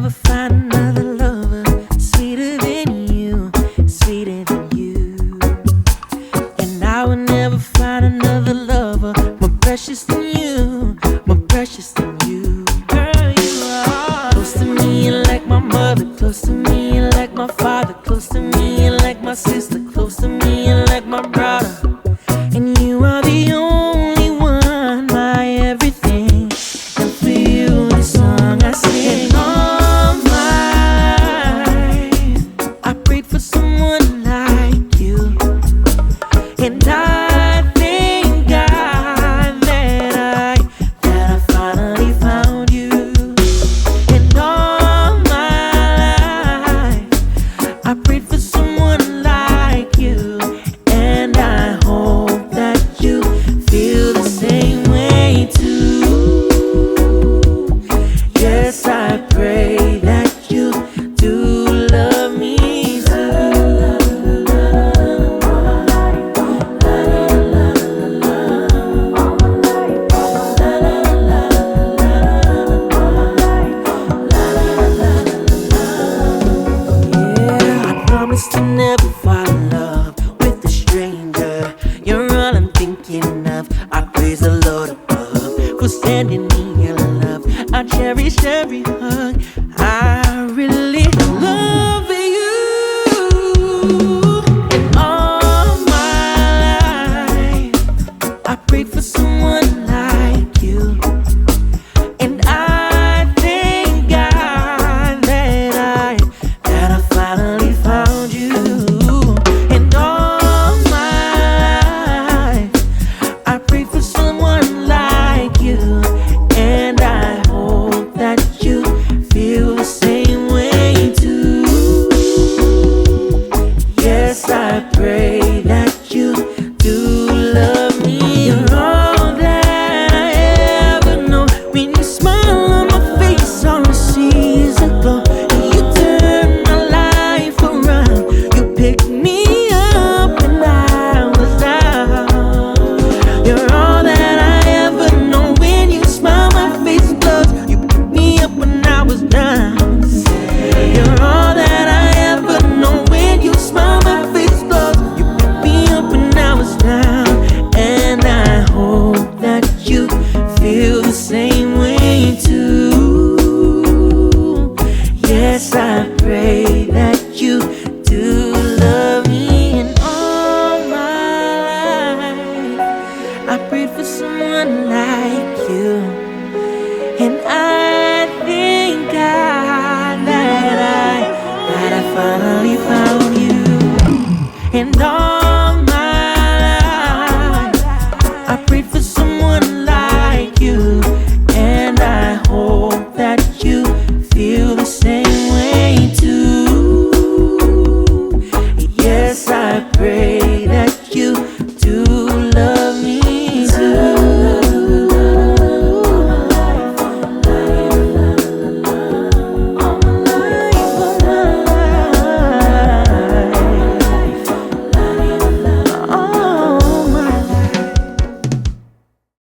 never find another lover sweeter than you, sweeter than you. And I will never find another lover more precious than you, more precious than you. Girl, you are close to me and like my mother, close to me and like my father, close to me and like my sister, close to me and like my brother. And you are the only one, my everything. And for you, this song I sing. All mine, I prayed for someone like you, and I thank God that I finally found you. And all my life, I prayed for someone like you, and I hope that you feel the same way too. Yes, I pray that you do love me too. Yeah, I promise to never fall in love with a stranger. You're all I'm thinking of. I praise the Lord above for sending me your love. I cherish every hug. I really love you. And all my life, I prayed for someone like you, and I thank God that I finally found you. And all my life, I prayed for someone like you, and I hope that you feel the same way too. Yes, I pray that you do love me. You're all that I ever know. When you smile on my face, all I see is a glow. You turn my life around. You picked me up when I was down. You're all that I ever know. When you smile, my face glows. You picked me up when I was down. You're all that I ever know. When you smile, my face glows. You picked me up when I was down, and I hope that you feel the same way too. Yes, I pray that